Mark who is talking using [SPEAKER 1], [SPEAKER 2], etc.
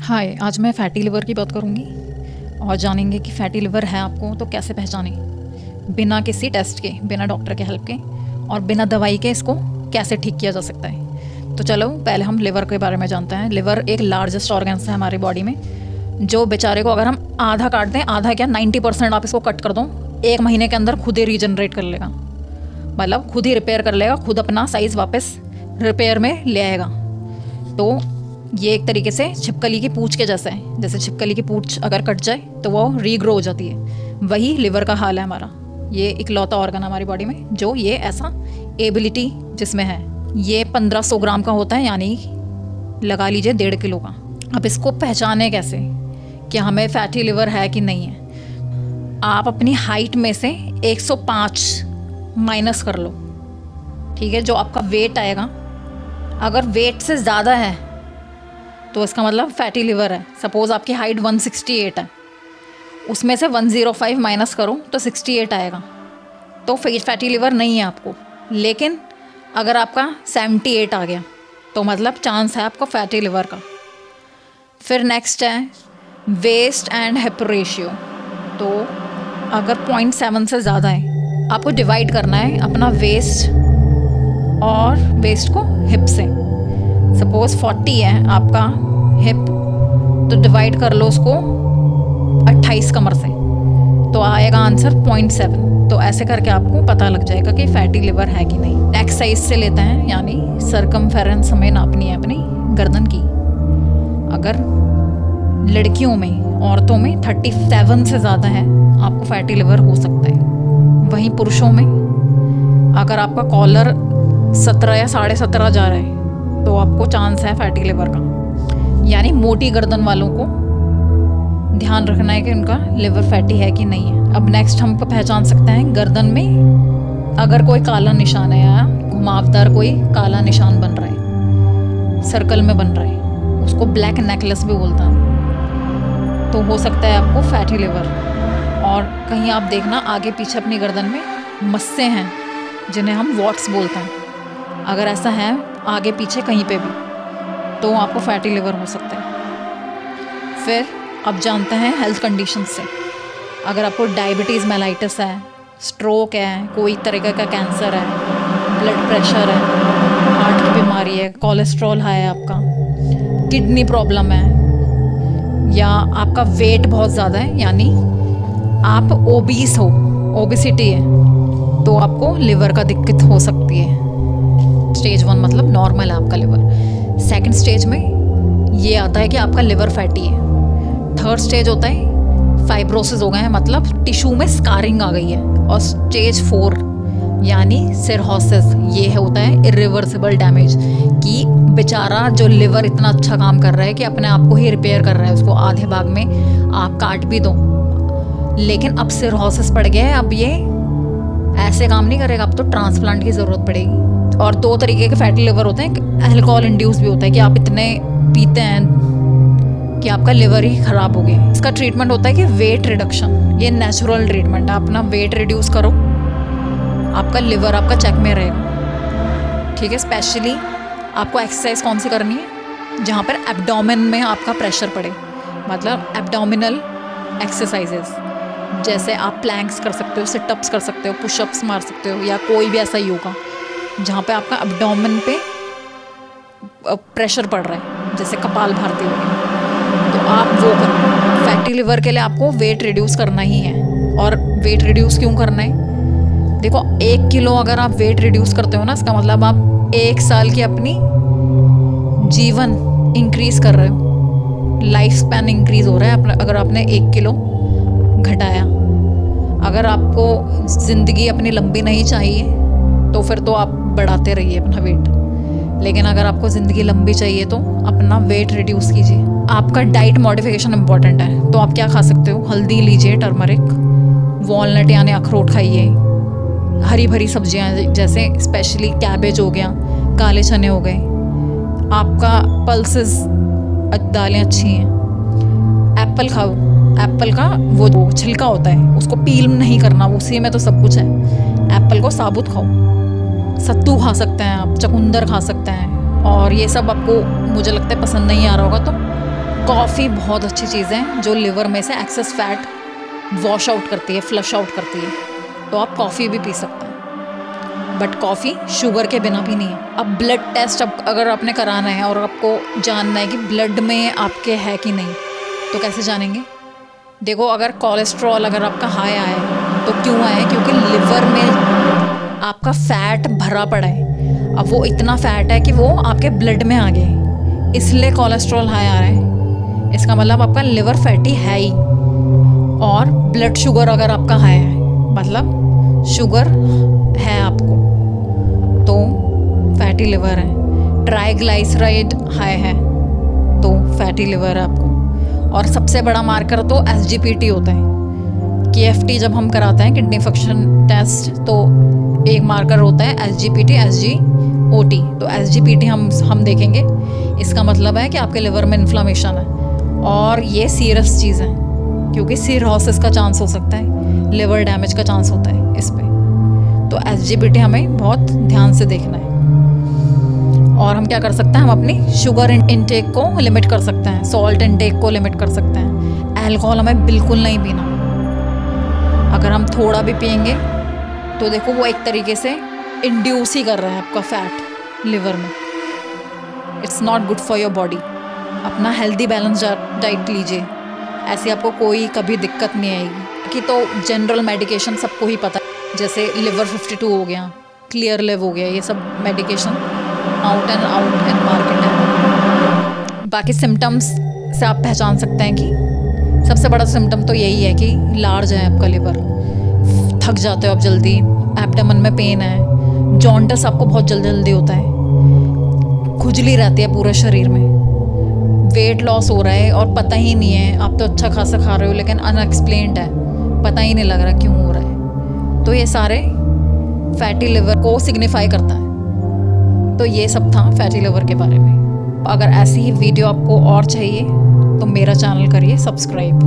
[SPEAKER 1] हाय, आज मैं fatty liver की बात करूँगी और जानेंगे कि फैटी लिवर है आपको तो कैसे पहचानें, बिना किसी टेस्ट के, बिना डॉक्टर के हेल्प के और बिना दवाई के इसको कैसे ठीक किया जा सकता है। तो चलो पहले हम लिवर के बारे में जानते हैं। लिवर एक लार्जेस्ट ऑर्गन्स है हमारी बॉडी में, जो बेचारे को अगर हम आधा काट दें, आधा क्या 90% आप इसको कट कर दो, 1 महीने के अंदर खुद ही रीजनरेट कर लेगा, मतलब खुद ही रिपेयर कर लेगा, खुद अपना साइज़ वापस रिपेयर में ले आएगा। तो ये एक तरीके से छिपकली की पूंछ के जैसा है। जैसे छिपकली की पूंछ अगर कट जाए तो वो रीग्रो हो जाती है, वही लिवर का हाल है हमारा। ये इकलौता ऑर्गन है हमारी बॉडी में जो ये ऐसा एबिलिटी जिसमें है। ये 1500 ग्राम का होता है, यानी लगा लीजिए 1.5 किलो का। अब इसको पहचाने कैसे कि हमें फैटी लिवर है कि नहीं है। आप अपनी हाइट में से 105 माइनस कर लो, ठीक है, जो आपका वेट आएगा। अगर वेट से ज़्यादा है तो इसका मतलब फैटी लिवर है। सपोज़ आपकी हाइट 168 है, उसमें से 105 माइनस करो तो 68 आएगा, तो फैटी लिवर नहीं है आपको। लेकिन अगर आपका 78 आ गया तो मतलब चांस है आपको फैटी लिवर का। फिर नेक्स्ट है वेस्ट एंड हिप रेशियो। तो अगर 0.7 से ज़्यादा है, आपको डिवाइड करना है अपना वेस्ट को हिप से। सपोज़ 40 है आपका हिप, तो डिवाइड कर लो उसको 28 कमर से, तो आएगा आंसर 0.7। तो ऐसे करके आपको पता लग जाएगा कि फैटी लिवर है कि नहीं। नेक्स्ट साइज से लेते हैं, यानी सरकमफेरेंस हमें नापनी है अपनी गर्दन की। अगर लड़कियों में, औरतों में 37 से ज़्यादा है, आपको फैटी लिवर हो सकता है। वहीं पुरुषों में अगर आपका कॉलर 17 या 17.5 जा रहा है तो आपको चांस है फैटी लिवर का। यानी मोटी गर्दन वालों को ध्यान रखना है कि उनका लिवर फैटी है कि नहीं है। अब नेक्स्ट हम पहचान सकते हैं गर्दन में अगर कोई काला निशान है या घुमावदार कोई काला निशान बन रहा है, सर्कल में बन रहा है, उसको ब्लैक नेकलेस भी बोलता है, तो हो सकता है आपको फैटी लिवर। और कहीं आप देखना आगे पीछे अपनी गर्दन में मस्से हैं जिन्हें हम वॉट्स बोलते हैं, अगर ऐसा है आगे पीछे कहीं पे भी, तो आपको फैटी लिवर हो सकता है। फिर अब जानते हैं हेल्थ कंडीशन से। अगर आपको डायबिटीज़ मेलाइटिस है, स्ट्रोक है, कोई तरीके का कैंसर है, ब्लड प्रेशर है, हार्ट की बीमारी है, कोलेस्ट्रॉल हाई है आपका, किडनी प्रॉब्लम है, या आपका वेट बहुत ज़्यादा है, यानी आप ओबीस हो, ओबेसिटी है, तो आपको लिवर का दिक्कत हो सकती है। स्टेज 1 मतलब नॉर्मल है आपका लिवर। सेकंड स्टेज में ये आता है कि आपका लिवर फैटी है। थर्ड स्टेज होता है फाइब्रोसिस हो गए हैं, मतलब टिश्यू में स्कारिंग आ गई है। और स्टेज 4 यानी सिरहोसिस, ये होता है इरिवर्सिबल डैमेज, कि बेचारा जो लिवर इतना अच्छा काम कर रहा है कि अपने आप को ही रिपेयर कर रहा है, उसको आधे भाग में आप काट भी दो, लेकिन अब सिरहोसिस पड़ गया है, अब ये ऐसे काम नहीं करेगा, अब तो ट्रांसप्लांट की ज़रूरत पड़ेगी। और 2 तरीके के फैटी लिवर होते हैं। अल्कोहल इंड्यूस भी होता है कि आप इतने पीते हैं कि आपका लिवर ही ख़राब हो गया। इसका ट्रीटमेंट होता है कि वेट रिडक्शन, ये नेचुरल ट्रीटमेंट है। अपना वेट रिड्यूस करो, आपका लिवर आपका चेक में रहेगा, ठीक है। स्पेशली आपको एक्सरसाइज कौन सी करनी है, जहाँ पर एब्डोमेन में आपका प्रेशर पड़े, मतलब एब्डोमिनल एक्सरसाइजेज, जैसे आप प्लैंक्स कर सकते हो, सिटअप्स कर सकते हो, पुशअप्स मार सकते हो, या कोई भी ऐसा योगा जहाँ पे आपका एब्डोमेन पे प्रेशर पड़ रहा है, जैसे कपाल भारती हो गई, तो आप वो करो। फैटी लिवर के लिए आपको वेट रिड्यूस करना ही है। और वेट रिड्यूस क्यों करना है, देखो 1 किलो अगर आप वेट रिड्यूस करते हो ना, इसका मतलब आप 1 साल की अपनी जीवन इंक्रीज़ कर रहे हो, लाइफ स्पैन इंक्रीज़ हो रहा है अगर आपने 1 किलो घटाया। अगर आपको ज़िंदगी अपनी लंबी नहीं चाहिए तो फिर तो आप बढ़ाते रहिए अपना वेट, लेकिन अगर आपको ज़िंदगी लंबी चाहिए तो अपना वेट रिड्यूस कीजिए। आपका डाइट मॉडिफिकेशन इम्पॉर्टेंट है, तो आप क्या खा सकते हो, हल्दी लीजिए, टर्मरिक, वॉलनट यानी अखरोट खाइए, हरी भरी सब्जियां जैसे स्पेशली कैबेज हो गया, काले चने हो गए, आपका पल्सेस दालें अच्छी हैं। एप्पल खाओ, एप्पल का वो छिलका होता है उसको पील नहीं करना, उसी में तो सब कुछ है। एप्पल को साबुत खाओ। सत्तू खा सकते हैं आप, चुकंदर खा सकते हैं, और ये सब आपको मुझे लगता है पसंद नहीं आ रहा होगा, तो कॉफ़ी बहुत अच्छी चीज़ है जो लिवर में से एक्सेस फैट वॉश आउट करती है, फ्लश आउट करती है। तो आप कॉफ़ी भी पी सकते हैं, बट कॉफ़ी शुगर के बिना पीनी है। अब ब्लड टेस्ट अब अगर आपने कराना है और आपको जानना है कि ब्लड में आपके है कि नहीं, तो कैसे जानेंगे? देखो, अगर कोलेस्ट्रॉल अगर आपका हाई आया है तो क्यों आया है? क्योंकि लिवर में आपका फ़ैट भरा पड़ा है। अब वो इतना फ़ैट है कि वो आपके ब्लड में आ गए, इसलिए कोलेस्ट्रॉल हाई आ रहा है। इसका मतलब आपका लिवर फैटी है ही। और ब्लड शुगर अगर आपका हाई है, मतलब शुगर है आपको, तो फैटी लिवर है। ट्राइग्लाइसराइड हाई है तो फैटी लिवर है आपको। और सबसे बड़ा मार्कर तो SGPT होता है। KFT जब हम कराते हैं, किडनी फंक्शन टेस्ट, तो एक मार्कर होता है SGPT, SGOT। तो SGPT हम देखेंगे, इसका मतलब है कि आपके लिवर में इन्फ्लामेशन है और ये सीरियस चीज़ है, क्योंकि सिरोसिस का चांस हो सकता है, लिवर डैमेज का चांस होता है इस पे। तो SGPT हमें बहुत ध्यान से देखना है। और हम क्या कर सकते हैं, हम अपनी शुगर इनटेक को लिमिट कर सकते हैं, सॉल्ट इनटेक को लिमिट कर सकते हैं। अल्कोहल हमें बिल्कुल नहीं पीना। अगर हम थोड़ा भी पियेंगे तो देखो वो एक तरीके से इंड्यूस ही कर रहा है आपका फैट लिवर में। It's not good for your body. अपना हेल्दी बैलेंस डाइट लीजिए, ऐसी आपको कोई कभी दिक्कत नहीं आएगी। कि तो जनरल मेडिकेशन सबको ही पता है, जैसे लिवर 52 हो गया, क्लियर लिव हो गया, ये सब मेडिकेशन आउट एंड मार्केट है। बाकी सिम्टम्स से आप पहचान सकते हैं कि सबसे बड़ा सिम्टम तो यही है कि लार्ज है आपका लिवर, थक जाते हो आप जल्दी, एब्डोमेन में पेन है, जॉन्डिस आपको बहुत जल्दी होता है, खुजली रहती है पूरे शरीर में, वेट लॉस हो रहा है और पता ही नहीं है, आप तो अच्छा खासा खा रहे हो लेकिन अनएक्सप्लेन्ड है, पता ही नहीं लग रहा क्यों हो रहा है। तो ये सारे फैटी लिवर को सिग्निफाई करता है। तो ये सब था फैटी लिवर के बारे में। अगर ऐसी ही वीडियो आपको और चाहिए तो मेरा चैनल करिए सब्सक्राइब।